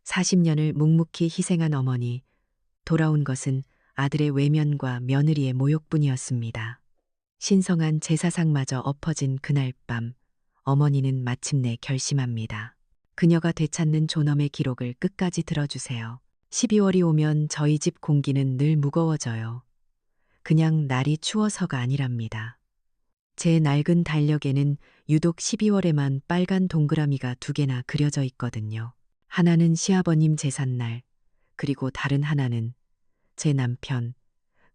40년을 묵묵히 희생한 어머니, 돌아온 것은 아들의 외면과 며느리의 모욕뿐이었습니다. 신성한 제사상마저 엎어진 그날 밤, 어머니는 마침내 결심합니다. 그녀가 되찾는 존엄의 기록을 끝까지 들어주세요. 12월이 오면 저희 집 공기는 늘 무거워져요. 그냥 날이 추워서가 아니랍니다. 제 낡은 달력에는 유독 12월에만 빨간 동그라미가 2개나 그려져 있거든요. 하나는 시아버님 제삿날, 그리고 다른 하나는 제 남편,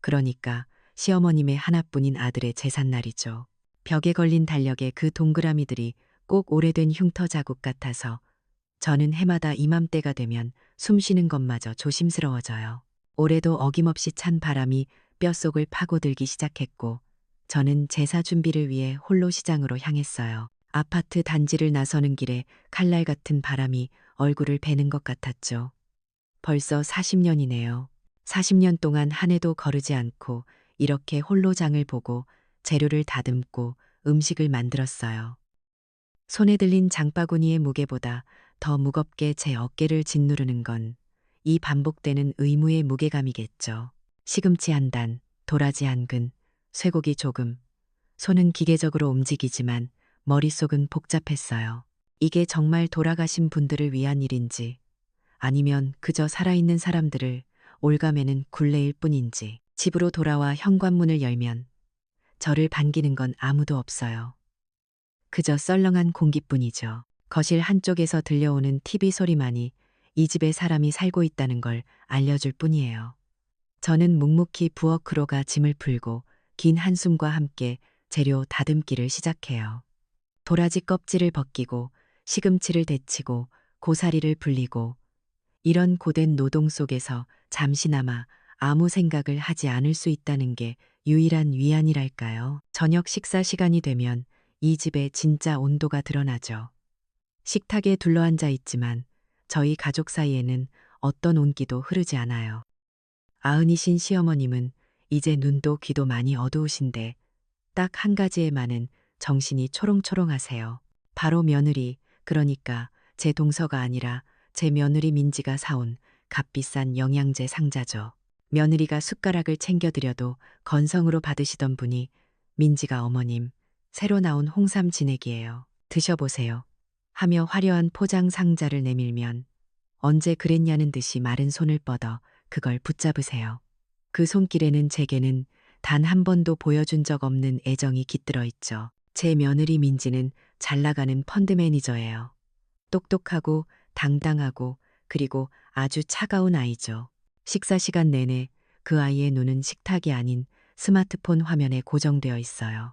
그러니까 시어머님의 하나뿐인 아들의 제삿날이죠. 벽에 걸린 달력에 그 동그라미들이 꼭 오래된 흉터 자국 같아서 저는 해마다 이맘때가 되면 숨 쉬는 것마저 조심스러워져요. 올해도 어김없이 찬 바람이 뼛속을 파고들기 시작했고 저는 제사 준비를 위해 홀로 시장으로 향했어요. 아파트 단지를 나서는 길에 칼날 같은 바람이 얼굴을 베는 것 같았죠. 벌써 40년이네요. 40년 동안 한 해도 거르지 않고 이렇게 홀로 장을 보고 재료를 다듬고 음식을 만들었어요. 손에 들린 장바구니의 무게보다 더 무겁게 제 어깨를 짓누르는 건 이 반복되는 의무의 무게감이겠죠. 시금치 한 단, 도라지 한 근, 쇠고기 조금. 손은 기계적으로 움직이지만 머릿속은 복잡했어요. 이게 정말 돌아가신 분들을 위한 일인지 아니면 그저 살아있는 사람들을 올가매는 굴레일 뿐인지. 집으로 돌아와 현관문을 열면 저를 반기는 건 아무도 없어요. 그저 썰렁한 공기뿐이죠. 거실 한쪽에서 들려오는 TV 소리만이 이 집에 사람이 살고 있다는 걸 알려줄 뿐이에요. 저는 묵묵히 부엌으로 가 짐을 풀고 긴 한숨과 함께 재료 다듬기를 시작해요. 도라지 껍질을 벗기고 시금치를 데치고 고사리를 불리고 이런 고된 노동 속에서 잠시나마 아무 생각을 하지 않을 수 있다는 게 유일한 위안이랄까요. 저녁 식사 시간이 되면 이 집의 진짜 온도가 드러나죠. 식탁에 둘러앉아 있지만 저희 가족 사이에는 어떤 온기도 흐르지 않아요. 아흔이신 시어머님은 이제 눈도 귀도 많이 어두우신데 딱 한 가지에만은 정신이 초롱초롱하세요. 바로 며느리, 그러니까 제 동서가 아니라 제 며느리 민지가 사온 값비싼 영양제 상자죠. 며느리가 숟가락을 챙겨드려도 건성으로 받으시던 분이 민지가 어머님, 새로 나온 홍삼 진액이에요. 드셔보세요. 하며 화려한 포장 상자를 내밀면 언제 그랬냐는 듯이 마른 손을 뻗어 그걸 붙잡으세요. 그 손길에는 제게는 단 한 번도 보여준 적 없는 애정이 깃들어 있죠. 제 며느리 민지는 잘 나가는 펀드 매니저예요. 똑똑하고 당당하고 그리고 아주 차가운 아이죠. 식사 시간 내내 그 아이의 눈은 식탁이 아닌 스마트폰 화면에 고정되어 있어요.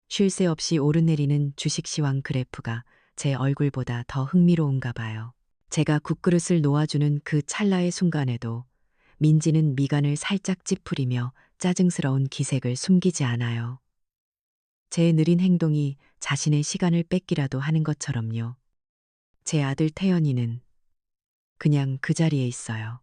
쉴 새 없이 오르내리는 주식시황 그래프가 제 얼굴보다 더 흥미로운가 봐요. 제가 국그릇을 놓아주는 그 찰나의 순간에도 민지는 미간을 살짝 찌푸리며 짜증스러운 기색을 숨기지 않아요. 제 느린 행동이 자신의 시간을 뺏기라도 하는 것처럼요. 제 아들 태연이는 그냥 그 자리에 있어요.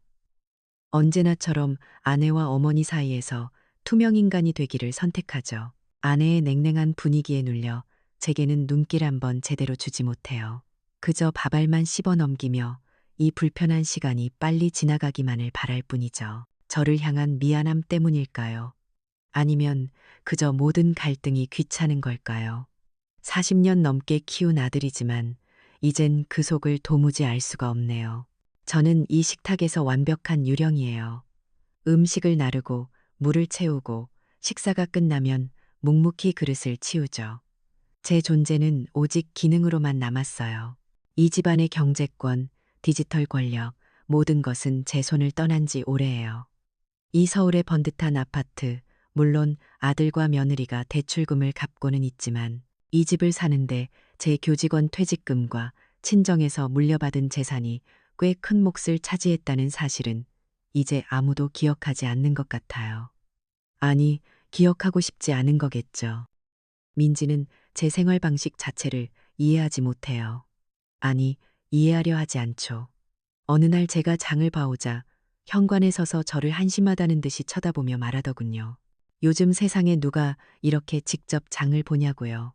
언제나처럼 아내와 어머니 사이에서 투명인간이 되기를 선택하죠. 아내의 냉랭한 분위기에 눌려 제게는 눈길 한번 제대로 주지 못해요. 그저 밥알만 씹어 넘기며 이 불편한 시간이 빨리 지나가기만을 바랄 뿐이죠. 저를 향한 미안함 때문일까요? 아니면 그저 모든 갈등이 귀찮은 걸까요? 40년 넘게 키운 아들이지만 이젠 그 속을 도무지 알 수가 없네요. 저는 이 식탁에서 완벽한 유령이에요. 음식을 나르고 물을 채우고 식사가 끝나면 묵묵히 그릇을 치우죠. 제 존재는 오직 기능으로만 남았어요. 이 집안의 경제권, 디지털 권력, 모든 것은 제 손을 떠난 지 오래예요. 이 서울의 번듯한 아파트, 물론 아들과 며느리가 대출금을 갚고는 있지만 이 집을 사는데 제 교직원 퇴직금과 친정에서 물려받은 재산이 꽤 큰 몫을 차지했다는 사실은 이제 아무도 기억하지 않는 것 같아요. 아니, 기억하고 싶지 않은 거겠죠. 민지는 제 생활 방식 자체를 이해하지 못해요. 아니, 이해하려 하지 않죠. 어느 날 제가 장을 봐오자 현관에 서서 저를 한심하다는 듯이 쳐다보며 말하더군요. 요즘 세상에 누가 이렇게 직접 장을 보냐고요.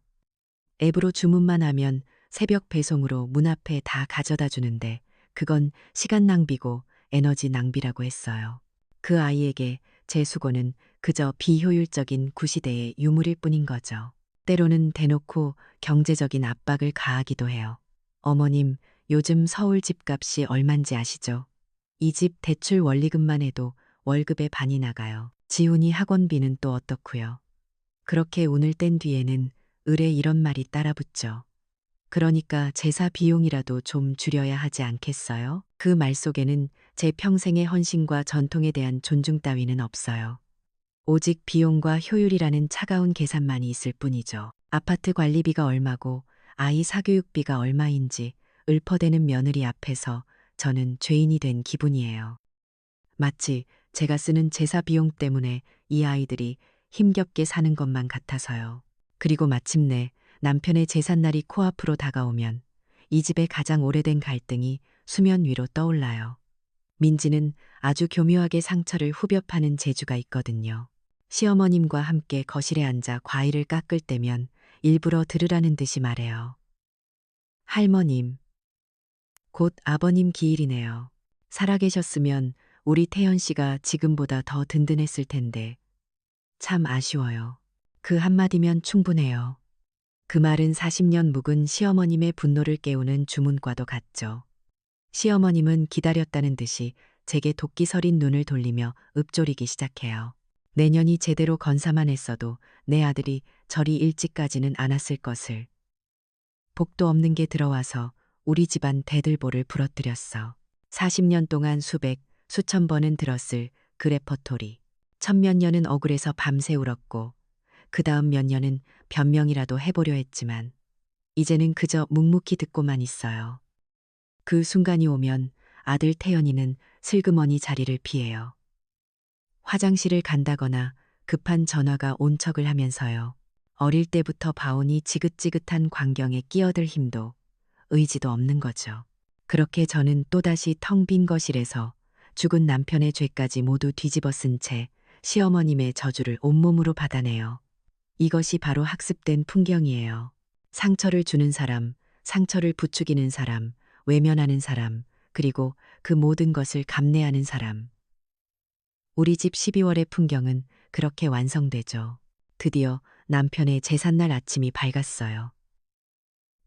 앱으로 주문만 하면 새벽 배송으로 문 앞에 다 가져다 주는데 그건 시간 낭비고 에너지 낭비라고 했어요. 그 아이에게 제 수고는 그저 비효율적인 구시대의 유물일 뿐인 거죠. 때로는 대놓고 경제적인 압박을 가하기도 해요. 어머님, 요즘 서울 집값이 얼만지 아시죠? 이 집 대출 원리금만 해도 월급의 반이 나가요. 지훈이 학원비는 또 어떻고요? 그렇게 운을 뗀 뒤에는 을에 이런 말이 따라붙죠. 그러니까 제사 비용이라도 좀 줄여야 하지 않겠어요? 그 말 속에는 제 평생의 헌신과 전통에 대한 존중 따위는 없어요. 오직 비용과 효율이라는 차가운 계산만이 있을 뿐이죠. 아파트 관리비가 얼마고 아이 사교육비가 얼마인지 읊어대는 며느리 앞에서 저는 죄인이 된 기분이에요. 마치 제가 쓰는 제사 비용 때문에 이 아이들이 힘겹게 사는 것만 같아서요. 그리고 마침내 남편의 제삿날이 코앞으로 다가오면 이 집의 가장 오래된 갈등이 수면 위로 떠올라요. 민지는 아주 교묘하게 상처를 후벼 파는 재주가 있거든요. 시어머님과 함께 거실에 앉아 과일을 깎을 때면 일부러 들으라는 듯이 말해요. 할머님, 곧 아버님 기일이네요. 살아계셨으면 우리 태연 씨가 지금보다 더 든든했을 텐데 참 아쉬워요. 그 한마디면 충분해요. 그 말은 40년 묵은 시어머님의 분노를 깨우는 주문과도 같죠. 시어머님은 기다렸다는 듯이 제게 도끼 서린 눈을 돌리며 읊조리기 시작해요. 내년이 제대로 건사만 했어도 내 아들이 저리 일찍 가지는 않았을 것을. 복도 없는 게 들어와서 우리 집안 대들보를 부러뜨렸어. 40년 동안 수백, 수천 번은 들었을 그 레퍼토리. 천몇 년은 억울해서 밤새 울었고 그 다음 몇 년은 변명이라도 해보려 했지만 이제는 그저 묵묵히 듣고만 있어요. 그 순간이 오면 아들 태연이는 슬그머니 자리를 피해요. 화장실을 간다거나 급한 전화가 온 척을 하면서요. 어릴 때부터 봐오니 지긋지긋한 광경에 끼어들 힘도 의지도 없는 거죠. 그렇게 저는 또다시 텅 빈 거실에서 죽은 남편의 죄까지 모두 뒤집어 쓴 채 시어머님의 저주를 온몸으로 받아내요. 이것이 바로 학습된 풍경이에요. 상처를 주는 사람, 상처를 부추기는 사람, 외면하는 사람, 그리고 그 모든 것을 감내하는 사람. 우리 집 12월의 풍경은 그렇게 완성되죠. 드디어 남편의 제삿날 아침이 밝았어요.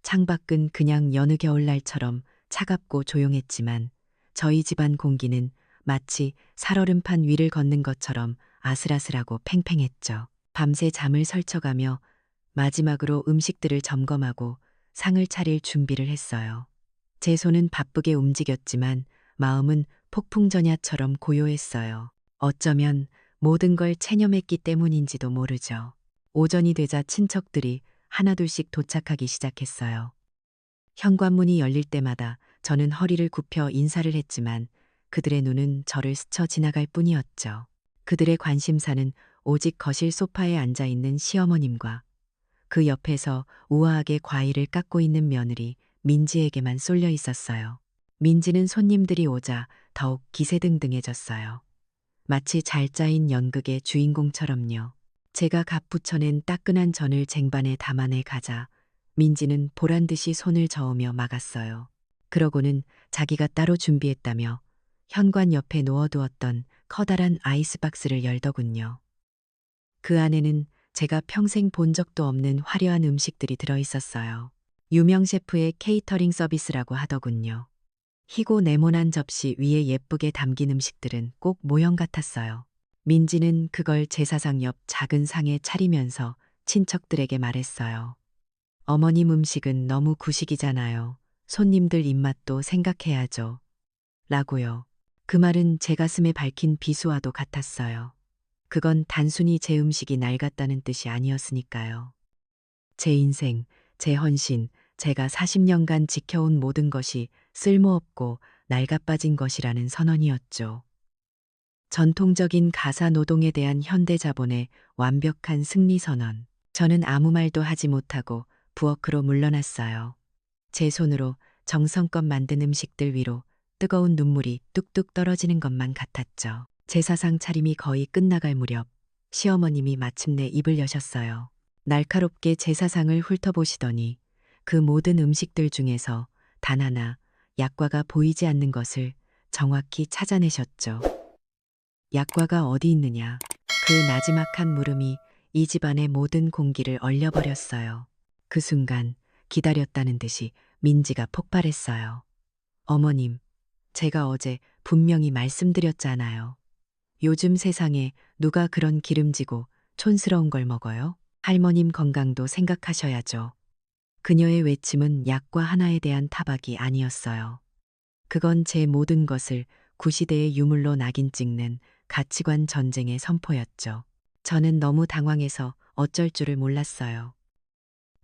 창밖은 그냥 여느 겨울날처럼 차갑고 조용했지만 저희 집안 공기는 마치 살얼음판 위를 걷는 것처럼 아슬아슬하고 팽팽했죠. 밤새 잠을 설쳐가며 마지막으로 음식들을 점검하고 상을 차릴 준비를 했어요. 제 손은 바쁘게 움직였지만 마음은 폭풍전야처럼 고요했어요. 어쩌면 모든 걸 체념했기 때문인지도 모르죠. 오전이 되자 친척들이 하나둘씩 도착하기 시작했어요. 현관문이 열릴 때마다 저는 허리를 굽혀 인사를 했지만 그들의 눈은 저를 스쳐 지나갈 뿐이었죠. 그들의 관심사는 오직 거실 소파에 앉아 있는 시어머님과 그 옆에서 우아하게 과일을 깎고 있는 며느리 민지에게만 쏠려 있었어요. 민지는 손님들이 오자 더욱 기세등등해졌어요. 마치 잘 짜인 연극의 주인공처럼요. 제가 갓 부쳐낸 따끈한 전을 쟁반에 담아내 가자 민지는 보란듯이 손을 저으며 막았어요. 그러고는 자기가 따로 준비했다며 현관 옆에 놓아두었던 커다란 아이스박스를 열더군요. 그 안에는 제가 평생 본 적도 없는 화려한 음식들이 들어있었어요. 유명 셰프의 케이터링 서비스라고 하더군요. 희고 네모난 접시 위에 예쁘게 담긴 음식들은 꼭 모형 같았어요. 민지는 그걸 제사상 옆 작은 상에 차리면서 친척들에게 말했어요. 어머님 음식은 너무 구식이잖아요. 손님들 입맛도 생각해야죠. 라고요. 그 말은 제 가슴에 밝힌 비수와도 같았어요. 그건 단순히 제 음식이 낡았다는 뜻이 아니었으니까요. 제 인생, 제 헌신, 제가 40년간 지켜온 모든 것이 쓸모없고 낡아빠진 것이라는 선언이었죠. 전통적인 가사 노동에 대한 현대 자본의 완벽한 승리 선언. 저는 아무 말도 하지 못하고 부엌으로 물러났어요. 제 손으로 정성껏 만든 음식들 위로 뜨거운 눈물이 뚝뚝 떨어지는 것만 같았죠. 제사상 차림이 거의 끝나갈 무렵 시어머님이 마침내 입을 여셨어요. 날카롭게 제사상을 훑어보시더니 그 모든 음식들 중에서 단 하나 약과가 보이지 않는 것을 정확히 찾아내셨죠. 약과가 어디 있느냐? 그 나지막한 물음이 이 집안의 모든 공기를 얼려버렸어요. 그 순간 기다렸다는 듯이 민지가 폭발했어요. 어머님, 제가 어제 분명히 말씀드렸잖아요. 요즘 세상에 누가 그런 기름지고 촌스러운 걸 먹어요? 할머님 건강도 생각하셔야죠. 그녀의 외침은 약과 하나에 대한 타박이 아니었어요. 그건 제 모든 것을 구시대의 유물로 낙인 찍는 가치관 전쟁의 선포였죠. 저는 너무 당황해서 어쩔 줄을 몰랐어요.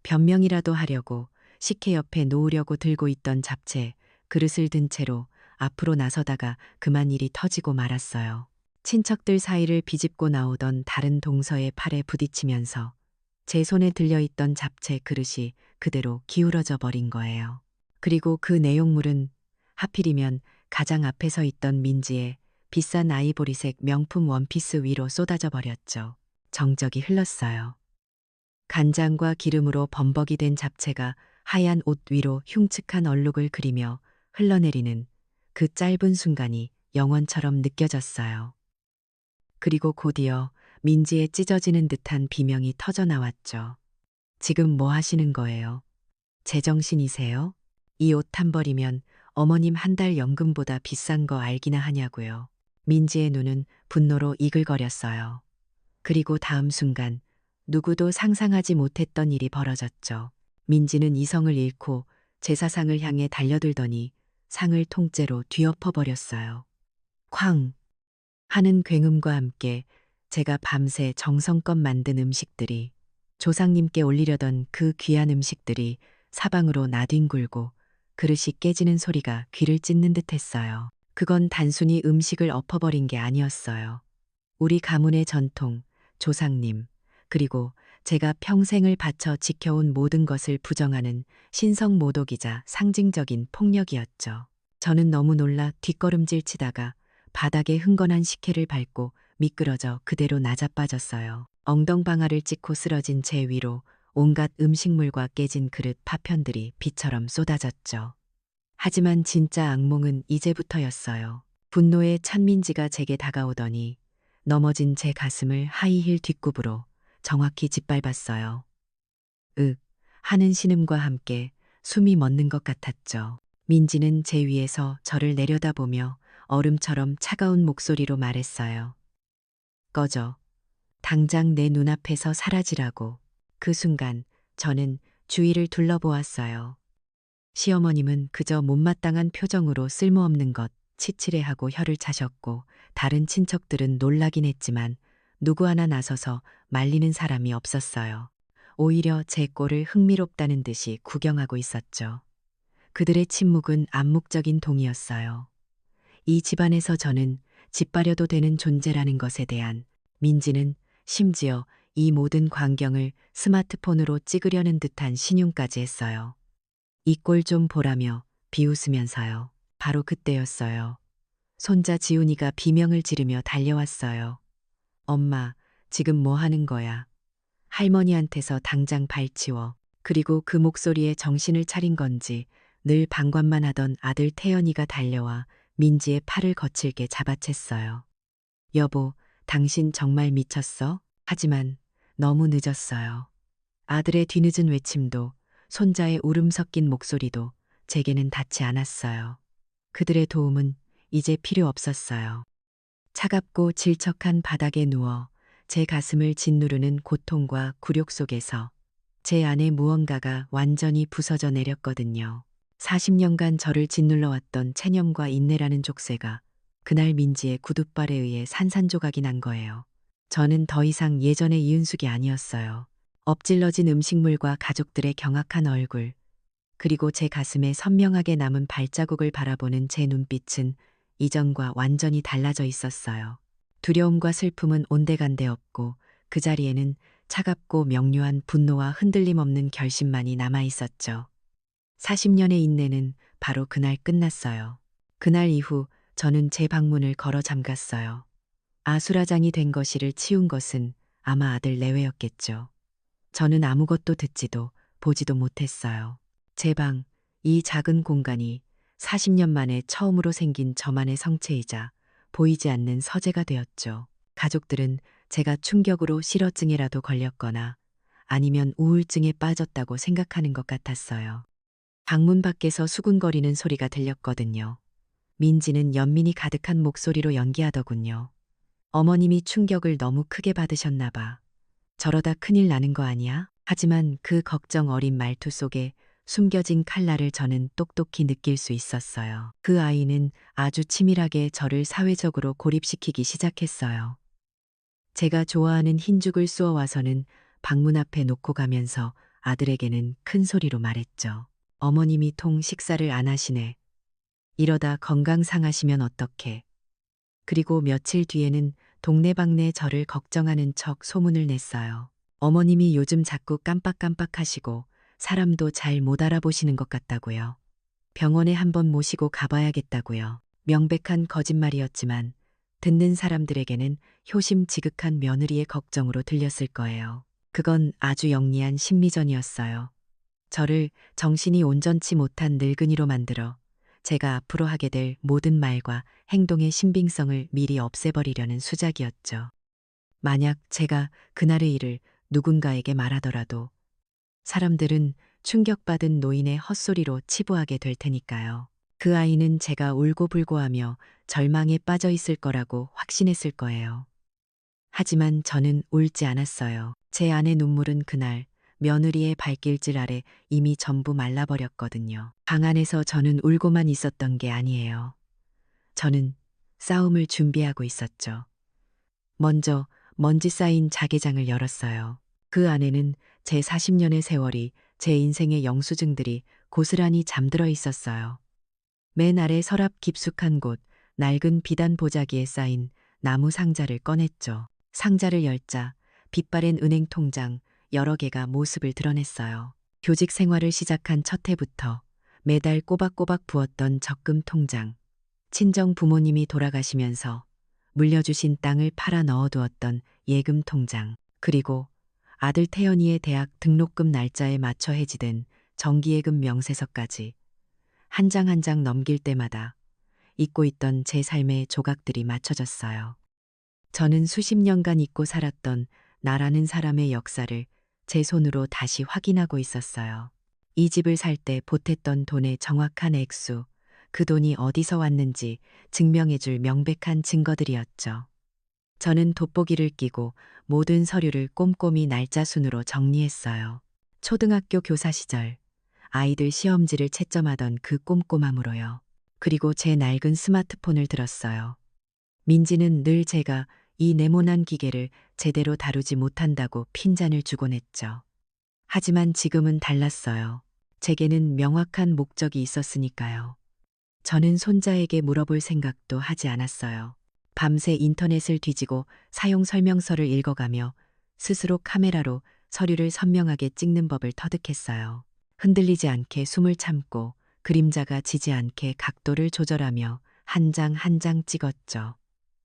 변명이라도 하려고 식혜 옆에 놓으려고 들고 있던 잡채, 그릇을 든 채로 앞으로 나서다가 그만 일이 터지고 말았어요. 친척들 사이를 비집고 나오던 다른 동서의 팔에 부딪히면서 제 손에 들려있던 잡채 그릇이 그대로 기울어져 버린 거예요. 그리고 그 내용물은 하필이면 가장 앞에 서 있던 민지의 비싼 아이보리색 명품 원피스 위로 쏟아져 버렸죠. 정적이 흘렀어요. 간장과 기름으로 범벅이 된 잡채가 하얀 옷 위로 흉측한 얼룩을 그리며 흘러내리는 그 짧은 순간이 영원처럼 느껴졌어요. 그리고 곧이어 민지의 찢어지는 듯한 비명이 터져 나왔죠. 지금 뭐 하시는 거예요? 제정신이세요? 이 옷 한 벌이면 어머님 한 달 연금보다 비싼 거 알기나 하냐고요. 민지의 눈은 분노로 이글거렸어요. 그리고 다음 순간 누구도 상상하지 못했던 일이 벌어졌죠. 민지는 이성을 잃고 제사상을 향해 달려들더니 상을 통째로 뒤엎어 버렸어요. 쾅! 하는 굉음과 함께 제가 밤새 정성껏 만든 음식들이, 조상님께 올리려던 그 귀한 음식들이 사방으로 나뒹굴고 그릇이 깨지는 소리가 귀를 찢는 듯 했어요. 그건 단순히 음식을 엎어버린 게 아니었어요. 우리 가문의 전통, 조상님, 그리고 제가 평생을 바쳐 지켜온 모든 것을 부정하는 신성모독이자 상징적인 폭력이었죠. 저는 너무 놀라 뒷걸음질 치다가 바닥에 흥건한 식혜를 밟고 미끄러져 그대로 나자빠졌어요. 엉덩방아를 찍고 쓰러진 제 위로 온갖 음식물과 깨진 그릇 파편들이 비처럼 쏟아졌죠. 하지만 진짜 악몽은 이제부터였어요. 분노의 천민지가 제게 다가오더니 넘어진 제 가슴을 하이힐 뒷굽으로 정확히 짓밟았어요. 윽 하는 신음과 함께 숨이 멎는 것 같았죠. 민지는 제 위에서 저를 내려다보며 얼음처럼 차가운 목소리로 말했어요. 꺼져. 당장 내 눈앞에서 사라지라고. 그 순간 저는 주위를 둘러보았어요. 시어머님은 그저 못마땅한 표정으로 쓸모없는 것 치칠해하고 혀를 차셨고, 다른 친척들은 놀라긴 했지만 누구 하나 나서서 말리는 사람이 없었어요. 오히려 제 꼴을 흥미롭다는 듯이 구경하고 있었죠. 그들의 침묵은 암묵적인 동의였어요. 이 집안에서 저는 짓밟려도 되는 존재라는 것에 대한, 민지는 심지어 이 모든 광경을 스마트폰으로 찍으려는 듯한 신용까지 했어요. 이 꼴 좀 보라며 비웃으면서요. 바로 그때였어요. 손자 지훈이가 비명을 지르며 달려왔어요. 엄마, 지금 뭐 하는 거야? 할머니한테서 당장 발치워. 그리고 그 목소리에 정신을 차린 건지 늘 방관만 하던 아들 태연이가 달려와 민지의 팔을 거칠게 잡아챘어요. 여보, 당신 정말 미쳤어? 하지만 너무 늦었어요. 아들의 뒤늦은 외침도 손자의 울음 섞인 목소리도 제게는 닿지 않았어요. 그들의 도움은 이제 필요 없었어요. 차갑고 질척한 바닥에 누워 제 가슴을 짓누르는 고통과 굴욕 속에서 제 안에 무언가가 완전히 부서져 내렸거든요. 40년간 저를 짓눌러왔던 체념과 인내라는 족쇄가 그날 민지의 구둣발에 의해 산산조각이 난 거예요. 저는 더 이상 예전의 이은숙이 아니었어요. 엎질러진 음식물과 가족들의 경악한 얼굴, 그리고 제 가슴에 선명하게 남은 발자국을 바라보는 제 눈빛은 이전과 완전히 달라져 있었어요. 두려움과 슬픔은 온데간데 없고 그 자리에는 차갑고 명료한 분노와 흔들림 없는 결심만이 남아 있었죠. 40년의 인내는 바로 그날 끝났어요. 그날 이후 저는 제 방문을 걸어 잠갔어요. 아수라장이 된 것이를 치운 것은 아마 아들 내외였겠죠. 저는 아무것도 듣지도 보지도 못했어요. 제 방, 이 작은 공간이 40년 만에 처음으로 생긴 저만의 성체이자 보이지 않는 서재가 되었죠. 가족들은 제가 충격으로 실어증에라도 걸렸거나 아니면 우울증에 빠졌다고 생각하는 것 같았어요. 방문 밖에서 수군거리는 소리가 들렸거든요. 민지는 연민이 가득한 목소리로 연기하더군요. 어머님이 충격을 너무 크게 받으셨나 봐. 저러다 큰일 나는 거 아니야? 하지만 그 걱정 어린 말투 속에 숨겨진 칼날을 저는 똑똑히 느낄 수 있었어요. 그 아이는 아주 치밀하게 저를 사회적으로 고립시키기 시작했어요. 제가 좋아하는 흰죽을 쏘아와서는 방문 앞에 놓고 가면서 아들에게는 큰 소리로 말했죠. 어머님이 통 식사를 안 하시네. 이러다 건강 상하시면 어떡해. 그리고 며칠 뒤에는 동네방네 저를 걱정하는 척 소문을 냈어요. 어머님이 요즘 자꾸 깜빡깜빡하시고 사람도 잘 못 알아보시는 것 같다고요. 병원에 한번 모시고 가봐야겠다고요. 명백한 거짓말이었지만 듣는 사람들에게는 효심 지극한 며느리의 걱정으로 들렸을 거예요. 그건 아주 영리한 심리전이었어요. 저를 정신이 온전치 못한 늙은이로 만들어 제가 앞으로 하게 될 모든 말과 행동의 신빙성을 미리 없애버리려는 수작이었죠. 만약 제가 그날의 일을 누군가에게 말하더라도 사람들은 충격받은 노인의 헛소리로 치부하게 될 테니까요. 그 아이는 제가 울고불고하며 절망에 빠져 있을 거라고 확신했을 거예요. 하지만 저는 울지 않았어요. 제 안의 눈물은 그날 며느리의 발길질 아래 이미 전부 말라버렸거든요. 방 안에서 저는 울고만 있었던 게 아니에요. 저는 싸움을 준비하고 있었죠. 먼저 먼지 쌓인 자개장을 열었어요. 그 안에는 제 40년의 세월이, 제 인생의 영수증들이 고스란히 잠들어 있었어요. 맨 아래 서랍 깊숙한 곳, 낡은 비단 보자기에 쌓인 나무 상자를 꺼냈죠. 상자를 열자 빛바랜 은행 통장 여러 개가 모습을 드러냈어요. 교직 생활을 시작한 첫 해부터 매달 꼬박꼬박 부었던 적금 통장, 친정 부모님이 돌아가시면서 물려주신 땅을 팔아 넣어두었던 예금 통장, 그리고 아들 태연이의 대학 등록금 날짜에 맞춰 해지된 정기예금 명세서까지 한 장 한 장 넘길 때마다 잊고 있던 제 삶의 조각들이 맞춰졌어요. 저는 수십 년간 잊고 살았던 나라는 사람의 역사를 제 손으로 다시 확인하고 있었어요. 이 집을 살 때 보탰던 돈의 정확한 액수, 그 돈이 어디서 왔는지 증명해줄 명백한 증거들이었죠. 저는 돋보기를 끼고 모든 서류를 꼼꼼히 날짜 순으로 정리했어요. 초등학교 교사 시절 아이들 시험지를 채점하던 그 꼼꼼함으로요. 그리고 제 낡은 스마트폰을 들었어요. 민지는 늘 제가 이 네모난 기계를 제대로 다루지 못한다고 핀잔을 주곤 했죠. 하지만 지금은 달랐어요. 제게는 명확한 목적이 있었으니까요. 저는 손자에게 물어볼 생각도 하지 않았어요. 밤새 인터넷을 뒤지고 사용 설명서를 읽어가며 스스로 카메라로 서류를 선명하게 찍는 법을 터득했어요. 흔들리지 않게 숨을 참고 그림자가 지지 않게 각도를 조절하며 한 장 한 장 찍었죠.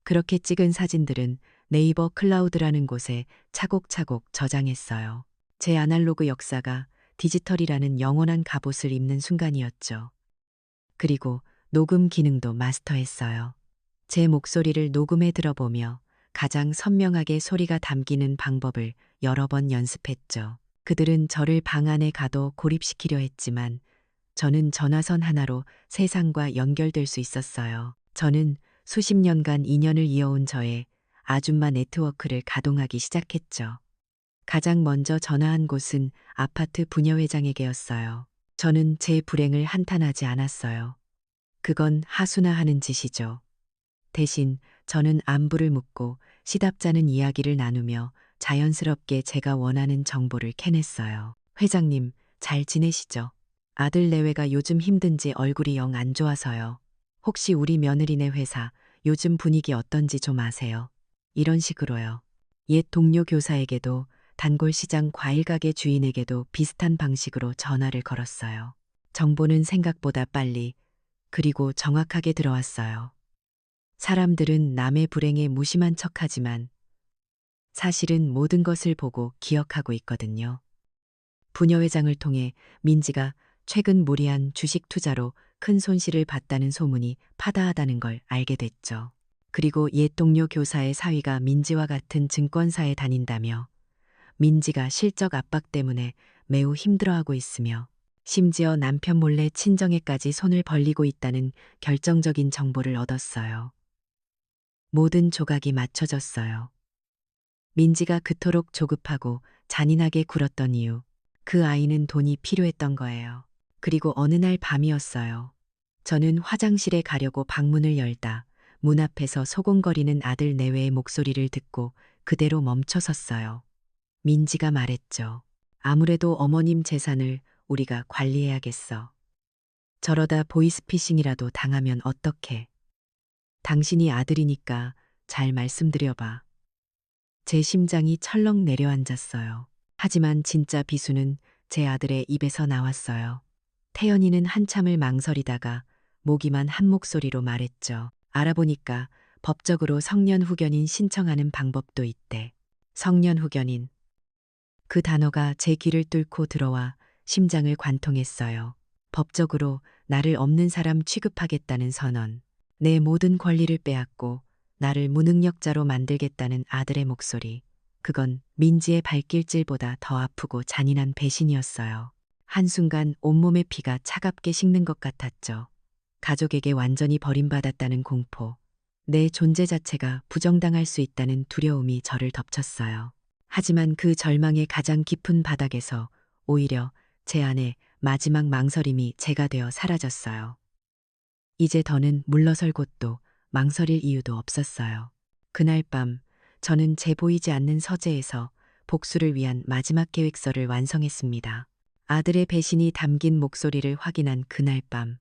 그렇게 찍은 사진들은 네이버 클라우드라는 곳에 차곡차곡 저장했어요. 제 아날로그 역사가 디지털이라는 영원한 갑옷을 입는 순간이었죠. 그리고 녹음 기능도 마스터했어요. 제 목소리를 녹음해 들어보며 가장 선명하게 소리가 담기는 방법을 여러 번 연습했죠. 그들은 저를 방 안에 가둬 고립시키려 했지만 저는 전화선 하나로 세상과 연결될 수 있었어요. 저는 수십 년간 인연을 이어온 저의 아줌마 네트워크를 가동하기 시작했죠. 가장 먼저 전화한 곳은 아파트 부녀회장에게였어요. 저는 제 불행을 한탄하지 않았어요. 그건 하수나 하는 짓이죠. 대신 저는 안부를 묻고 시답잖은 이야기를 나누며 자연스럽게 제가 원하는 정보를 캐냈어요. 회장님, 잘 지내시죠? 아들 내외가 요즘 힘든지 얼굴이 영 안 좋아서요. 혹시 우리 며느리네 회사 요즘 분위기 어떤지 좀 아세요? 이런 식으로요. 옛 동료 교사에게도 단골시장 과일가게 주인에게도 비슷한 방식으로 전화를 걸었어요. 정보는 생각보다 빨리 그리고 정확하게 들어왔어요. 사람들은 남의 불행에 무심한 척하지만 사실은 모든 것을 보고 기억하고 있거든요. 부녀회장을 통해 민지가 최근 무리한 주식 투자로 큰 손실을 봤다는 소문이 파다하다는 걸 알게 됐죠. 그리고 옛 동료 교사의 사위가 민지와 같은 증권사에 다닌다며 민지가 실적 압박 때문에 매우 힘들어하고 있으며 심지어 남편 몰래 친정에까지 손을 벌리고 있다는 결정적인 정보를 얻었어요. 모든 조각이 맞춰졌어요. 민지가 그토록 조급하고 잔인하게 굴었던 이유, 그 아이는 돈이 필요했던 거예요. 그리고 어느 날 밤이었어요. 저는 화장실에 가려고 방문을 열다 문 앞에서 소곤거리는 아들 내외의 목소리를 듣고 그대로 멈춰섰어요. 민지가 말했죠. 아무래도 어머님 재산을 우리가 관리해야겠어. 저러다 보이스피싱이라도 당하면 어떡해. 당신이 아들이니까 잘 말씀드려봐. 제 심장이 철렁 내려앉았어요. 하지만 진짜 비수는 제 아들의 입에서 나왔어요. 태연이는 한참을 망설이다가 모기만 한 목소리로 말했죠. 알아보니까 법적으로 성년 후견인 신청하는 방법도 있대. 성년 후견인. 그 단어가 제 귀를 뚫고 들어와 심장을 관통했어요. 법적으로 나를 없는 사람 취급하겠다는 선언. 내 모든 권리를 빼앗고 나를 무능력자로 만들겠다는 아들의 목소리. 그건 민지의 발길질보다 더 아프고 잔인한 배신이었어요. 한순간 온몸의 피가 차갑게 식는 것 같았죠. 가족에게 완전히 버림받았다는 공포. 내 존재 자체가 부정당할 수 있다는 두려움이 저를 덮쳤어요. 하지만 그 절망의 가장 깊은 바닥에서 오히려 제 안에 마지막 망설임이 제가 되어 사라졌어요. 이제 더는 물러설 곳도 망설일 이유도 없었어요. 그날 밤 저는 제 보이지 않는 서재에서 복수를 위한 마지막 계획서를 완성했습니다. 아들의 배신이 담긴 목소리를 확인한 그날 밤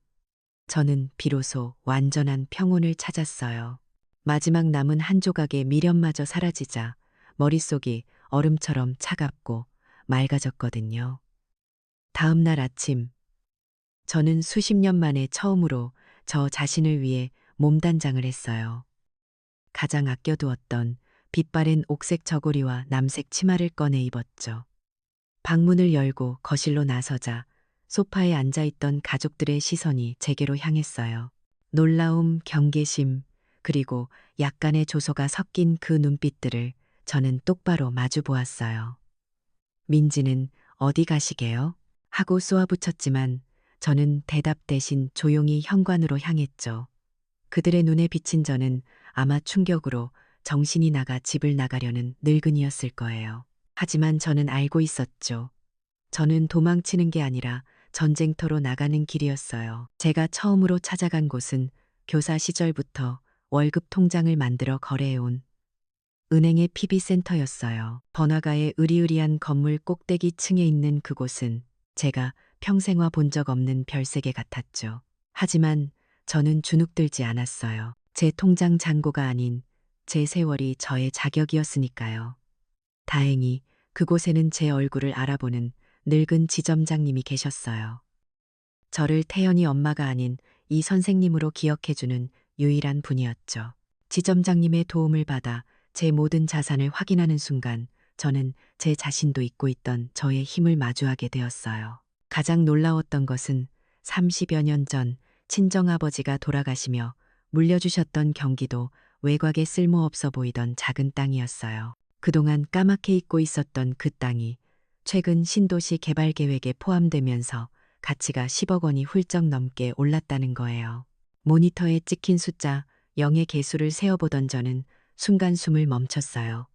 저는 비로소 완전한 평온을 찾았어요. 마지막 남은 한 조각의 미련마저 사라지자 머릿속이 얼음처럼 차갑고 맑아졌거든요. 다음 날 아침 저는 수십 년 만에 처음으로 저 자신을 위해 몸단장을 했어요. 가장 아껴두었던 빛바랜 옥색 저고리와 남색 치마를 꺼내 입었죠. 방문을 열고 거실로 나서자 소파에 앉아있던 가족들의 시선이 제게로 향했어요. 놀라움, 경계심, 그리고 약간의 조소가 섞인 그 눈빛들을 저는 똑바로 마주 보았어요. 민지는 어디 가시게요? 하고 쏘아붙였지만 저는 대답 대신 조용히 현관으로 향했죠. 그들의 눈에 비친 저는 아마 충격으로 정신이 나가 집을 나가려는 늙은이였을 거예요. 하지만 저는 알고 있었죠. 저는 도망치는 게 아니라 전쟁터로 나가는 길이었어요. 제가 처음으로 찾아간 곳은 교사 시절부터 월급 통장을 만들어 거래해온 은행의 PB센터였어요. 번화가의 으리으리한 건물 꼭대기 층에 있는 그곳은 제가 평생 와 본 적 없는 별세계 같았죠. 하지만 저는 주눅들지 않았어요. 제 통장 잔고가 아닌 제 세월이 저의 자격이었으니까요. 다행히 그곳에는 제 얼굴을 알아보는 늙은 지점장님이 계셨어요. 저를 태연이 엄마가 아닌 이 선생님으로 기억해주는 유일한 분이었죠. 지점장님의 도움을 받아 제 모든 자산을 확인하는 순간 저는 제 자신도 잊고 있던 저의 힘을 마주하게 되었어요. 가장 놀라웠던 것은 30여 년 전 친정아버지가 돌아가시며 물려주셨던 경기도 외곽에 쓸모없어 보이던 작은 땅이었어요. 그동안 까맣게 잊고 있었던 그 땅이 최근 신도시 개발 계획에 포함되면서 가치가 10억 원이 훌쩍 넘게 올랐다는 거예요. 모니터에 찍힌 숫자 0의 개수를 세어보던 저는 순간 숨을 멈췄어요.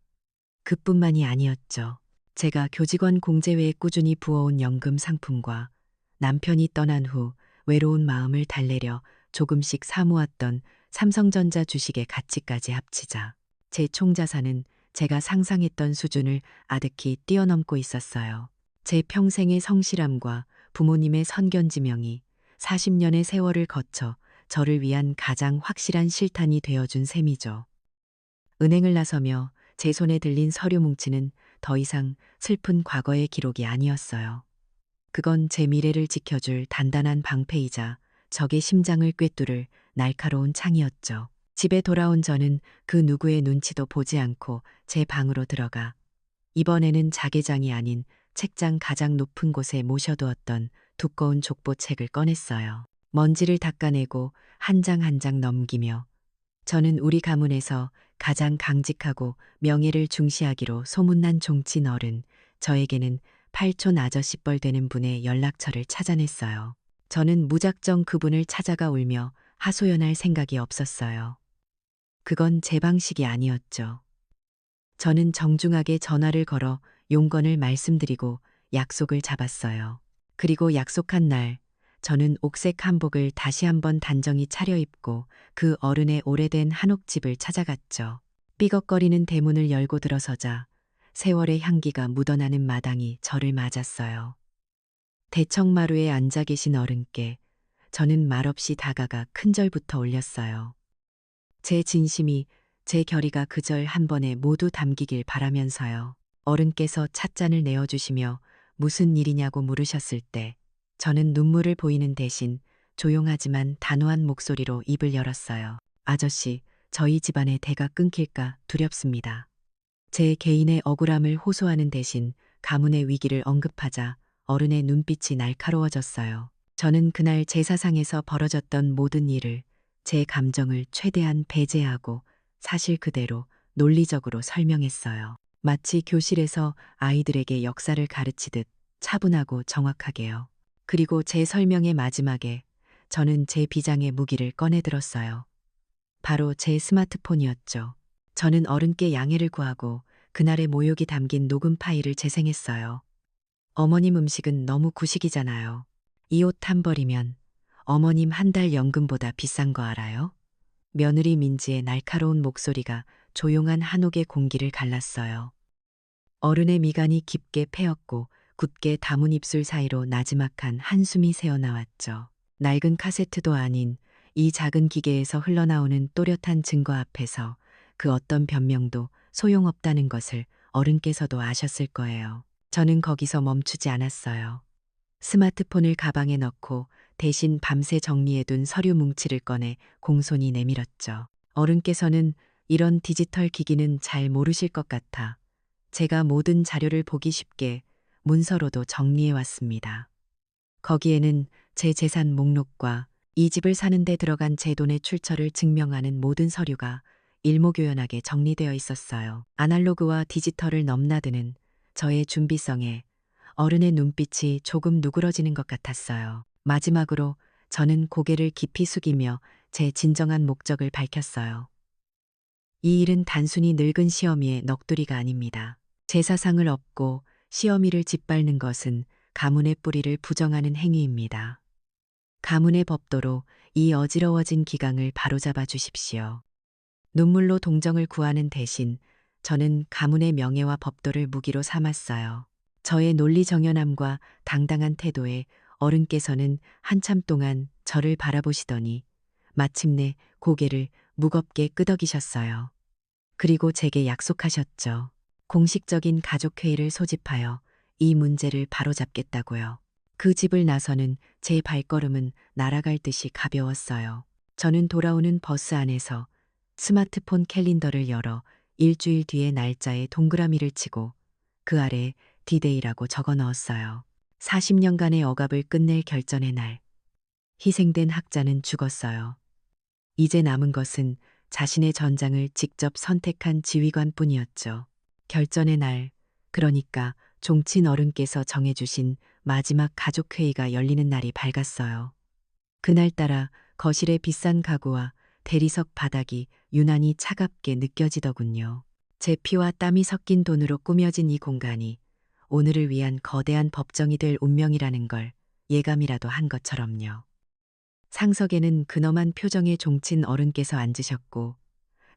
그뿐만이 아니었죠. 제가 교직원 공제회에 꾸준히 부어온 연금 상품과 남편이 떠난 후 외로운 마음을 달래려 조금씩 사모았던 삼성전자 주식의 가치까지 합치자 제 총자산은 제가 상상했던 수준을 아득히 뛰어넘고 있었어요. 제 평생의 성실함과 부모님의 선견지명이 40년의 세월을 거쳐 저를 위한 가장 확실한 실탄이 되어준 셈이죠. 은행을 나서며 제 손에 들린 서류 뭉치는 더 이상 슬픈 과거의 기록이 아니었어요. 그건 제 미래를 지켜줄 단단한 방패이자 적의 심장을 꿰뚫을 날카로운 창이었죠. 집에 돌아온 저는 그 누구의 눈치도 보지 않고 제 방으로 들어가 이번에는 자개장이 아닌 책장 가장 높은 곳에 모셔두었던 두꺼운 족보책을 꺼냈어요. 먼지를 닦아내고 한 장 한 장 넘기며 저는 우리 가문에서 가장 강직하고 명예를 중시하기로 소문난 종친 어른, 저에게는 팔촌 아저씨뻘 되는 분의 연락처를 찾아냈어요. 저는 무작정 그분을 찾아가 울며 하소연할 생각이 없었어요. 그건 제 방식이 아니었죠. 저는 정중하게 전화를 걸어 용건을 말씀드리고 약속을 잡았어요. 그리고 약속한 날, 저는 옥색 한복을 다시 한번 단정히 차려입고 그 어른의 오래된 한옥집을 찾아갔죠. 삐걱거리는 대문을 열고 들어서자 세월의 향기가 묻어나는 마당이 저를 맞았어요. 대청마루에 앉아 계신 어른께 저는 말없이 다가가 큰절부터 올렸어요. 제 진심이 제 결의가 그 절 한 번에 모두 담기길 바라면서요. 어른께서 찻잔을 내어주시며 무슨 일이냐고 물으셨을 때 저는 눈물을 보이는 대신 조용하지만 단호한 목소리로 입을 열었어요. 아저씨, 저희 집안의 대가 끊길까 두렵습니다. 제 개인의 억울함을 호소하는 대신 가문의 위기를 언급하자 어른의 눈빛이 날카로워졌어요. 저는 그날 제사상에서 벌어졌던 모든 일을 제 감정을 최대한 배제하고 사실 그대로 논리적으로 설명했어요. 마치 교실에서 아이들에게 역사를 가르치듯 차분하고 정확하게요. 그리고 제 설명의 마지막에 저는 제 비장의 무기를 꺼내 들었어요. 바로 제 스마트폰이었죠. 저는 어른께 양해를 구하고 그날의 모욕이 담긴 녹음 파일을 재생했어요. 어머님 음식은 너무 구식이잖아요. 이 옷 한 벌이면 어머님 한 달 연금보다 비싼 거 알아요? 며느리 민지의 날카로운 목소리가 조용한 한옥의 공기를 갈랐어요. 어른의 미간이 깊게 패였고 굳게 담은 입술 사이로 나지막한 한숨이 새어나왔죠. 낡은 카세트도 아닌 이 작은 기계에서 흘러나오는 또렷한 증거 앞에서 그 어떤 변명도 소용없다는 것을 어른께서도 아셨을 거예요. 저는 거기서 멈추지 않았어요. 스마트폰을 가방에 넣고 대신 밤새 정리해둔 서류 뭉치를 꺼내 공손히 내밀었죠. 어른께서는 이런 디지털 기기는 잘 모르실 것 같아 제가 모든 자료를 보기 쉽게 문서로도 정리해 왔습니다. 거기에는 제 재산 목록과 이 집을 사는 데 들어간 제 돈의 출처를 증명하는 모든 서류가 일목요연하게 정리되어 있었어요. 아날로그와 디지털을 넘나드는 저의 준비성에 어른의 눈빛이 조금 누그러지는 것 같았어요. 마지막으로 저는 고개를 깊이 숙이며 제 진정한 목적을 밝혔어요. 이 일은 단순히 늙은 시어미의 넋두리가 아닙니다. 제사상을 업고 시어미를 짓밟는 것은 가문의 뿌리를 부정하는 행위입니다. 가문의 법도로 이 어지러워진 기강을 바로잡아 주십시오. 눈물로 동정을 구하는 대신 저는 가문의 명예와 법도를 무기로 삼았어요. 저의 논리 정연함과 당당한 태도에 어른께서는 한참 동안 저를 바라보시더니 마침내 고개를 무겁게 끄덕이셨어요. 그리고 제게 약속하셨죠. 공식적인 가족회의를 소집하여 이 문제를 바로잡겠다고요. 그 집을 나서는 제 발걸음은 날아갈 듯이 가벼웠어요. 저는 돌아오는 버스 안에서 스마트폰 캘린더를 열어 일주일 뒤의 날짜에 동그라미를 치고 그 아래 디데이라고 적어 넣었어요. 40년간의 억압을 끝낼 결전의 날. 희생된 학자는 죽었어요. 이제 남은 것은 자신의 전장을 직접 선택한 지휘관뿐이었죠. 결전의 날, 그러니까 종친 어른께서 정해주신 마지막 가족회의가 열리는 날이 밝았어요. 그날따라 거실의 비싼 가구와 대리석 바닥이 유난히 차갑게 느껴지더군요. 제 피와 땀이 섞인 돈으로 꾸며진 이 공간이 오늘을 위한 거대한 법정이 될 운명이라는 걸 예감이라도 한 것처럼요. 상석에는 근엄한 표정의 종친 어른께서 앉으셨고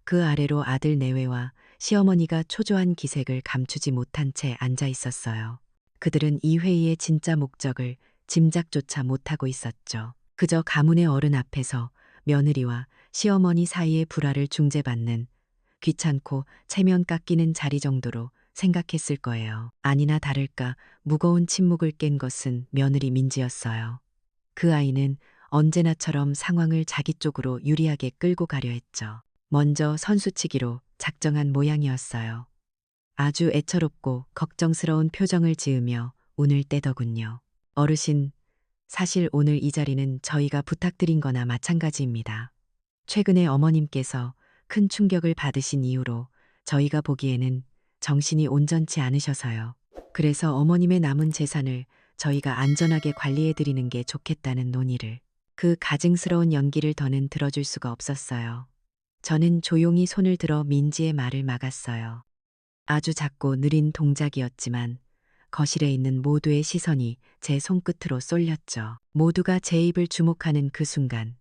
그 아래로 아들 내외와 시어머니가 초조한 기색을 감추지 못한 채 앉아 있었어요. 그들은 이 회의의 진짜 목적을 짐작조차 못하고 있었죠. 그저 가문의 어른 앞에서 며느리와 시어머니 사이의 불화를 중재받는 귀찮고 체면 깎이는 자리 정도로 생각했을 거예요. 아니나 다를까 무거운 침묵을 깬 것은 며느리 민지였어요. 그 아이는 언제나처럼 상황을 자기 쪽으로 유리하게 끌고 가려 했죠. 먼저 선수치기로 작정한 모양이었어요. 아주 애처롭고 걱정스러운 표정을 지으며 운을 떼더군요. 어르신, 사실 오늘 이 자리는 저희가 부탁드린 거나 마찬가지입니다. 최근에 어머님께서 큰 충격을 받으신 이후로 저희가 보기에는 정신이 온전치 않으셔서요. 그래서 어머님의 남은 재산을 저희가 안전하게 관리해 드리는 게 좋겠다는 논의를, 그 가증스러운 연기를 더는 들어줄 수가 없었어요. 저는 조용히 손을 들어 민지의 말을 막았어요. 아주 작고 느린 동작이었지만 거실에 있는 모두의 시선이 제 손끝으로 쏠렸죠. 모두가 제 입을 주목하는 그 순간,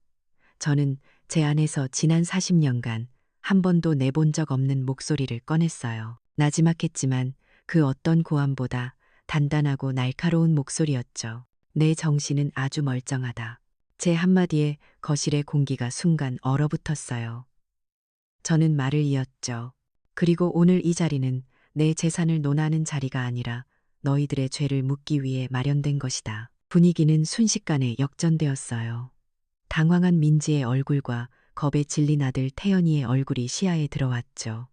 저는 제 안에서 지난 40년간 한 번도 내본 적 없는 목소리를 꺼냈어요. 나지막했지만 그 어떤 고함보다 단단하고 날카로운 목소리였죠. 내 정신은 아주 멀쩡하다. 제 한마디에 거실의 공기가 순간 얼어붙었어요. 저는 말을 이었죠. 그리고 오늘 이 자리는 내 재산을 논하는 자리가 아니라 너희들의 죄를 묻기 위해 마련된 것이다. 분위기는 순식간에 역전되었어요. 당황한 민지의 얼굴과 겁에 질린 아들 태연이의 얼굴이 시야에 들어왔죠.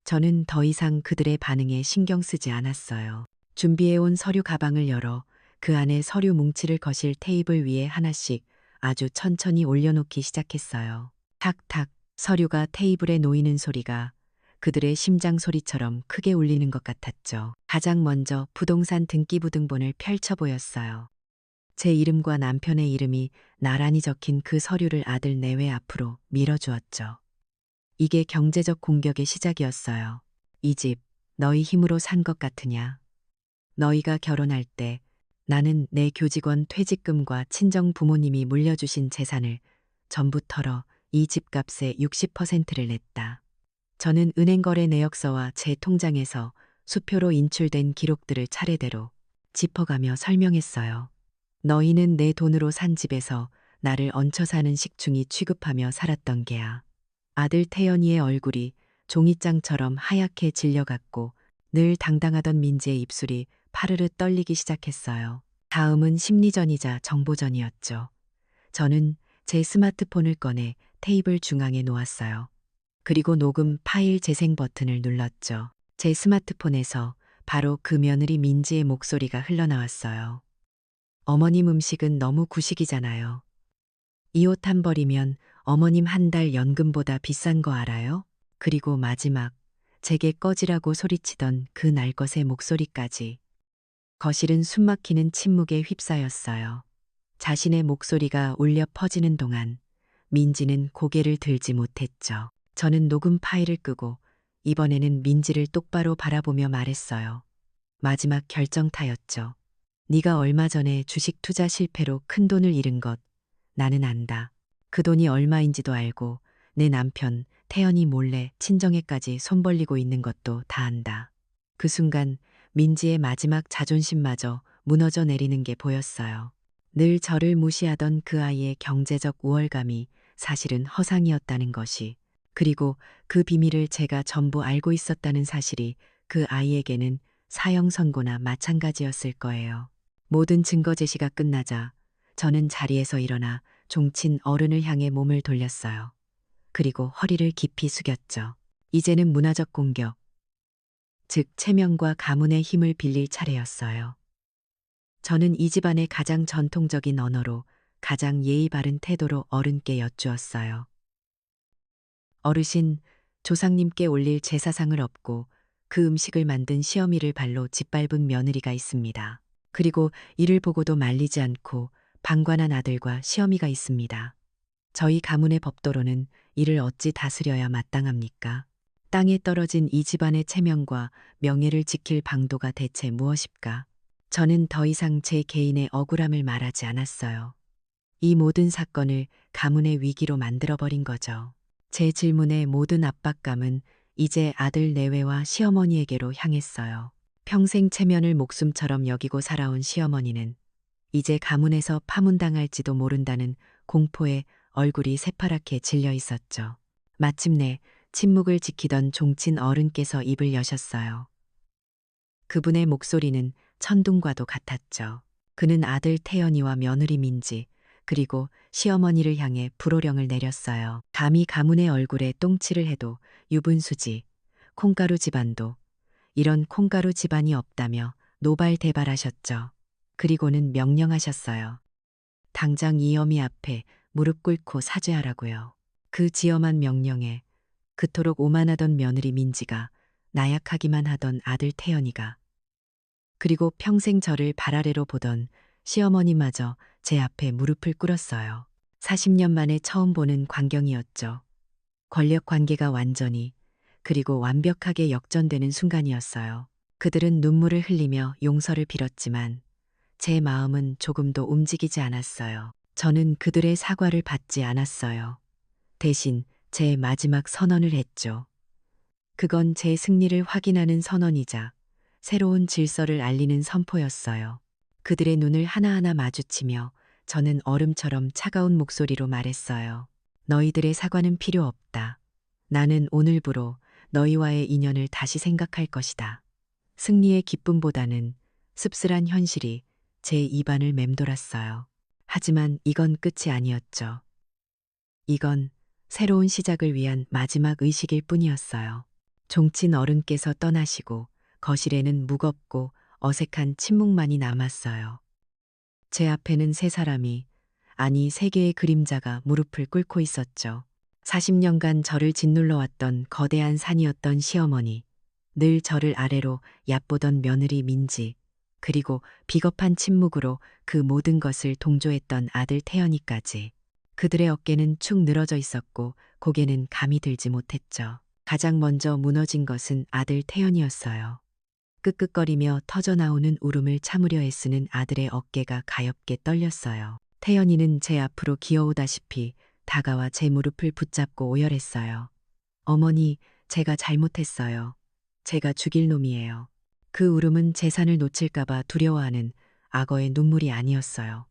저는 더 이상 그들의 반응에 신경 쓰지 않았어요. 준비해온 서류 가방을 열어 그 안에 서류 뭉치를 거실 테이블 위에 하나씩 아주 천천히 올려놓기 시작했어요. 탁탁 서류가 테이블에 놓이는 소리가 그들의 심장 소리처럼 크게 울리는 것 같았죠. 가장 먼저 부동산 등기부등본을 펼쳐 보였어요. 제 이름과 남편의 이름이 나란히 적힌 그 서류를 아들 내외 앞으로 밀어주었죠. 이게 경제적 공격의 시작이었어요. 이 집 너희 힘으로 산 것 같으냐? 너희가 결혼할 때 나는 내 교직원 퇴직금과 친정 부모님이 물려주신 재산을 전부 털어 이 집값의 60%를 냈다. 저는 은행거래 내역서와 제 통장에서 수표로 인출된 기록들을 차례대로 짚어가며 설명했어요. 너희는 내 돈으로 산 집에서 나를 얹혀 사는 식충이 취급하며 살았던 게야. 아들 태연이의 얼굴이 종이장처럼 하얗게 질려갔고 늘 당당하던 민지의 입술이 파르르 떨리기 시작했어요. 다음은 심리전이자 정보전이었죠. 저는 제 스마트폰을 꺼내 테이블 중앙에 놓았어요. 그리고 녹음 파일 재생 버튼을 눌렀죠. 제 스마트폰에서 바로 그 며느리 민지의 목소리가 흘러나왔어요. 어머님 음식은 너무 구식이잖아요. 이 옷 한 벌이면 어머님 한 달 연금보다 비싼 거 알아요? 그리고 마지막, 제게 꺼지라고 소리치던 그 날 것의 목소리까지. 거실은 숨막히는 침묵에 휩싸였어요. 자신의 목소리가 울려 퍼지는 동안 민지는 고개를 들지 못했죠. 저는 녹음 파일을 끄고 이번에는 민지를 똑바로 바라보며 말했어요. 마지막 결정타였죠. 네가 얼마 전에 주식 투자 실패로 큰 돈을 잃은 것 나는 안다. 그 돈이 얼마인지도 알고 내 남편 태연이 몰래 친정에까지 손 벌리고 있는 것도 다 안다. 그 순간 민지의 마지막 자존심마저 무너져 내리는 게 보였어요. 늘 저를 무시하던 그 아이의 경제적 우월감이 사실은 허상이었다는 것이, 그리고 그 비밀을 제가 전부 알고 있었다는 사실이 그 아이에게는 사형 선고나 마찬가지였을 거예요. 모든 증거 제시가 끝나자 저는 자리에서 일어나 종친 어른을 향해 몸을 돌렸어요. 그리고 허리를 깊이 숙였죠. 이제는 문화적 공격, 즉 체면과 가문의 힘을 빌릴 차례였어요. 저는 이 집안의 가장 전통적인 언어로 가장 예의 바른 태도로 어른께 여쭈었어요. 어르신, 조상님께 올릴 제사상을 엎고 그 음식을 만든 시어미를 발로 짓밟은 며느리가 있습니다. 그리고 이를 보고도 말리지 않고 방관한 아들과 시어미가 있습니다. 저희 가문의 법도로는 이를 어찌 다스려야 마땅합니까? 땅에 떨어진 이 집안의 체면과 명예를 지킬 방도가 대체 무엇입니까? 저는 더 이상 제 개인의 억울함을 말하지 않았어요. 이 모든 사건을 가문의 위기로 만들어버린 거죠. 제 질문의 모든 압박감은 이제 아들 내외와 시어머니에게로 향했어요. 평생 체면을 목숨처럼 여기고 살아온 시어머니는 이제 가문에서 파문당할지도 모른다는 공포에 얼굴이 새파랗게 질려 있었죠. 마침내 침묵을 지키던 종친 어른께서 입을 여셨어요. 그분의 목소리는 천둥과도 같았죠. 그는 아들 태연이와 며느리 민지, 그리고 시어머니를 향해 불호령을 내렸어요. 감히 가문의 얼굴에 똥칠을 해도 유분수지, 콩가루 집안도 이런 콩가루 집안이 없다며 노발대발하셨죠. 그리고는 명령하셨어요. 당장 이 어미 앞에 무릎 꿇고 사죄하라고요. 그 지엄한 명령에 그토록 오만하던 며느리 민지가, 나약하기만 하던 아들 태연이가, 그리고 평생 저를 발아래로 보던 시어머니마저 제 앞에 무릎을 꿇었어요. 40년 만에 처음 보는 광경이었죠. 권력 관계가 완전히, 그리고 완벽하게 역전되는 순간이었어요. 그들은 눈물을 흘리며 용서를 빌었지만 제 마음은 조금도 움직이지 않았어요. 저는 그들의 사과를 받지 않았어요. 대신 제 마지막 선언을 했죠. 그건 제 승리를 확인하는 선언이자 새로운 질서를 알리는 선포였어요. 그들의 눈을 하나하나 마주치며 저는 얼음처럼 차가운 목소리로 말했어요. 너희들의 사과는 필요 없다. 나는 오늘부로 너희와의 인연을 다시 생각할 것이다. 승리의 기쁨보다는 씁쓸한 현실이 제 입안을 맴돌았어요. 하지만 이건 끝이 아니었죠. 이건 새로운 시작을 위한 마지막 의식일 뿐이었어요. 종친 어른께서 떠나시고 거실에는 무겁고 어색한 침묵만이 남았어요. 제 앞에는 세 사람이, 아니 세 개의 그림자가 무릎을 꿇고 있었죠. 40년간 저를 짓눌러 왔던 거대한 산이었던 시어머니, 늘 저를 아래로 얕보던 며느리 민지, 그리고 비겁한 침묵으로 그 모든 것을 동조했던 아들 태연이까지. 그들의 어깨는 축 늘어져 있었고 고개는 감이 들지 못했죠. 가장 먼저 무너진 것은 아들 태연이었어요. 끄끄거리며 터져나오는 울음을 참으려 애쓰는 아들의 어깨가 가엽게 떨렸어요. 태연이는 제 앞으로 기어오다시피 다가와 제 무릎을 붙잡고 오열했어요. 어머니, 제가 잘못했어요. 제가 죽일 놈이에요. 그 울음은 재산을 놓칠까봐 두려워하는 악어의 눈물이 아니었어요.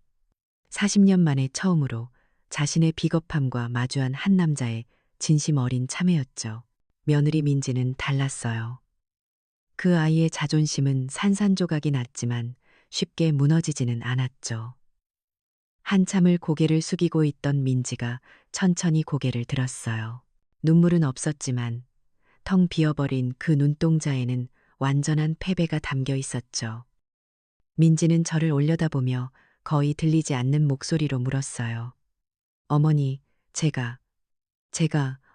40년 만에 처음으로 자신의 비겁함과 마주한 한 남자의 진심 어린 참회였죠. 며느리 민지는 달랐어요. 그 아이의 자존심은 산산조각이 났지만 쉽게 무너지지는 않았죠. 한참을 고개를 숙이고 있던 민지가 천천히 고개를 들었어요. 눈물은 없었지만 텅 비어버린 그 눈동자에는 완전한 패배가 담겨 있었죠. 민지는 저를 올려다보며 거의 들리지 않는 목소리로 물었어요. 어머니, 제가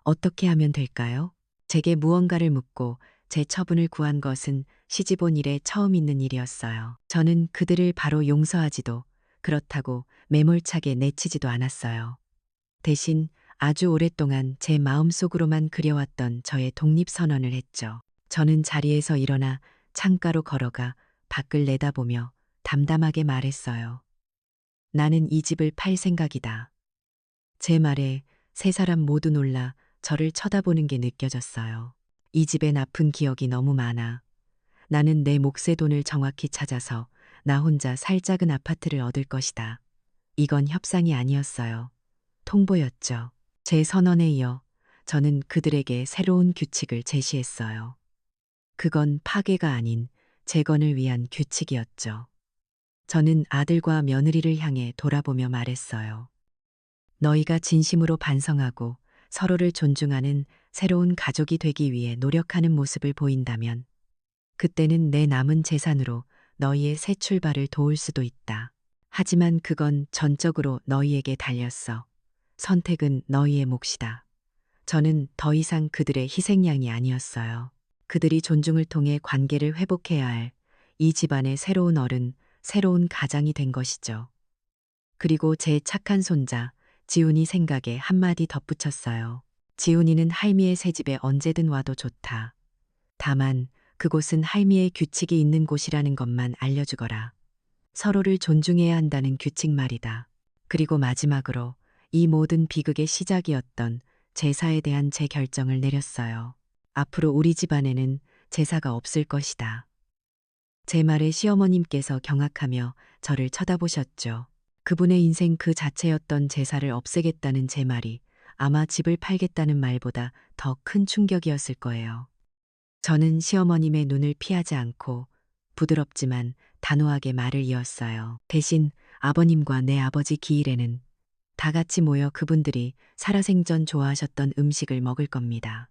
어떻게 하면 될까요? 제게 무언가를 묻고 제 처분을 구한 것은 시집온 이래 처음 있는 일이었어요. 저는 그들을 바로 용서하지도, 그렇다고 매몰차게 내치지도 않았어요. 대신 아주 오랫동안 제 마음속으로만 그려왔던 저의 독립선언을 했죠. 저는 자리에서 일어나 창가로 걸어가 밖을 내다보며 담담하게 말했어요. 나는 이 집을 팔 생각이다. 제 말에 세 사람 모두 놀라 저를 쳐다보는 게 느껴졌어요. 이 집엔 아픈 기억이 너무 많아. 나는 내 몫의 돈을 정확히 찾아서 나 혼자 살 작은 아파트를 얻을 것이다. 이건 협상이 아니었어요. 통보였죠. 제 선언에 이어 저는 그들에게 새로운 규칙을 제시했어요. 그건 파괴가 아닌 재건을 위한 규칙이었죠. 저는 아들과 며느리를 향해 돌아보며 말했어요. 너희가 진심으로 반성하고 서로를 존중하는 새로운 가족이 되기 위해 노력하는 모습을 보인다면 그때는 내 남은 재산으로 너희의 새 출발을 도울 수도 있다. 하지만 그건 전적으로 너희에게 달렸어. 선택은 너희의 몫이다. 저는 더 이상 그들의 희생양이 아니었어요. 그들이 존중을 통해 관계를 회복해야 할 이 집안의 새로운 어른, 새로운 가장이 된 것이죠. 그리고 제 착한 손자, 지훈이 생각에 한마디 덧붙였어요. 지훈이는 할미의 새 집에 언제든 와도 좋다. 다만 그곳은 할미의 규칙이 있는 곳이라는 것만 알려주거라. 서로를 존중해야 한다는 규칙 말이다. 그리고 마지막으로 이 모든 비극의 시작이었던 제사에 대한 제 결정을 내렸어요. 앞으로 우리 집안에는 제사가 없을 것이다. 제 말에 시어머님께서 경악하며 저를 쳐다보셨죠. 그분의 인생 그 자체였던 제사를 없애겠다는 제 말이 아마 집을 팔겠다는 말보다 더 큰 충격이었을 거예요. 저는 시어머님의 눈을 피하지 않고 부드럽지만 단호하게 말을 이었어요. 대신 아버님과 내 아버지 기일에는 다 같이 모여 그분들이 살아생전 좋아하셨던 음식을 먹을 겁니다.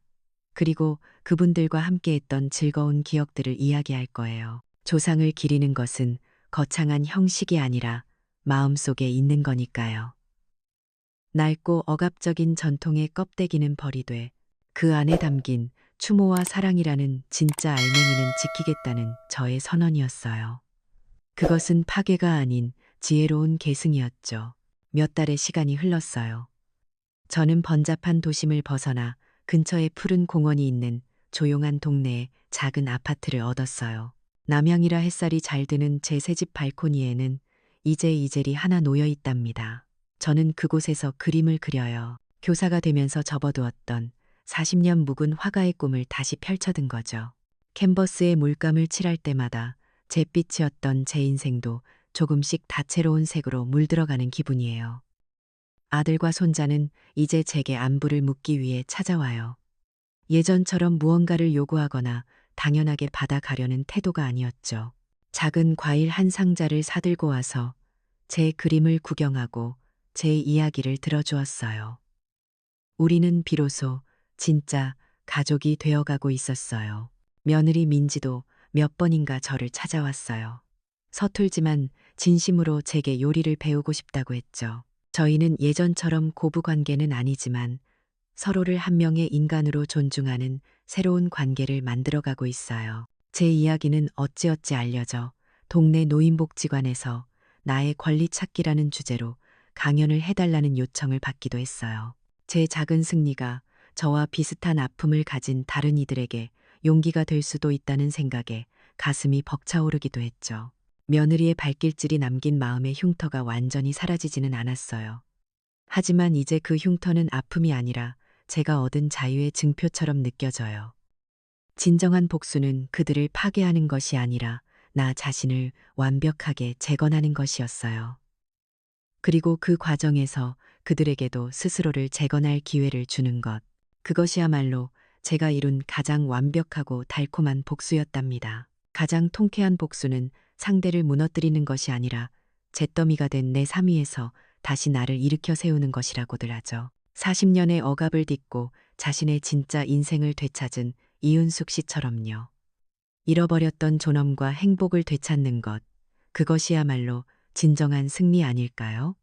그리고 그분들과 함께했던 즐거운 기억들을 이야기할 거예요. 조상을 기리는 것은 거창한 형식이 아니라 마음속에 있는 거니까요. 낡고 억압적인 전통의 껍데기는 버리되 그 안에 담긴 추모와 사랑이라는 진짜 알맹이는 지키겠다는 저의 선언이었어요. 그것은 파괴가 아닌 지혜로운 계승이었죠. 몇 달의 시간이 흘렀어요. 저는 번잡한 도심을 벗어나 근처에 푸른 공원이 있는 조용한 동네에 작은 아파트를 얻었어요. 남향이라 햇살이 잘 드는 제 새집 발코니에는 이제 이젤이 하나 놓여 있답니다. 저는 그곳에서 그림을 그려요. 교사가 되면서 접어두었던 40년 묵은 화가의 꿈을 다시 펼쳐든 거죠. 캔버스에 물감을 칠할 때마다 잿빛이었던 제 인생도 조금씩 다채로운 색으로 물들어가는 기분이에요. 아들과 손자는 이제 제게 안부를 묻기 위해 찾아와요. 예전처럼 무언가를 요구하거나 당연하게 받아가려는 태도가 아니었죠. 작은 과일 한 상자를 사들고 와서 제 그림을 구경하고 제 이야기를 들어주었어요. 우리는 비로소 진짜 가족이 되어가고 있었어요. 며느리 민지도 몇 번인가 저를 찾아왔어요. 서툴지만 진심으로 제게 요리를 배우고 싶다고 했죠. 저희는 예전처럼 고부 관계는 아니지만 서로를 한 명의 인간으로 존중하는 새로운 관계를 만들어가고 있어요. 제 이야기는 어찌어찌 알려져 동네 노인복지관에서 나의 권리 찾기라는 주제로 강연을 해달라는 요청을 받기도 했어요. 제 작은 승리가 저와 비슷한 아픔을 가진 다른 이들에게 용기가 될 수도 있다는 생각에 가슴이 벅차오르기도 했죠. 며느리의 발길질이 남긴 마음의 흉터가 완전히 사라지지는 않았어요. 하지만 이제 그 흉터는 아픔이 아니라 제가 얻은 자유의 증표처럼 느껴져요. 진정한 복수는 그들을 파괴하는 것이 아니라 나 자신을 완벽하게 재건하는 것이었어요. 그리고 그 과정에서 그들에게도 스스로를 재건할 기회를 주는 것. 그것이야말로 제가 이룬 가장 완벽하고 달콤한 복수였답니다. 가장 통쾌한 복수는 상대를 무너뜨리는 것이 아니라 잿더미가 된 내 삶 위에서 다시 나를 일으켜 세우는 것이라고들 하죠. 40년의 억압을 딛고 자신의 진짜 인생을 되찾은 이윤숙 씨처럼요. 잃어버렸던 존엄과 행복을 되찾는 것, 그것이야말로 진정한 승리 아닐까요?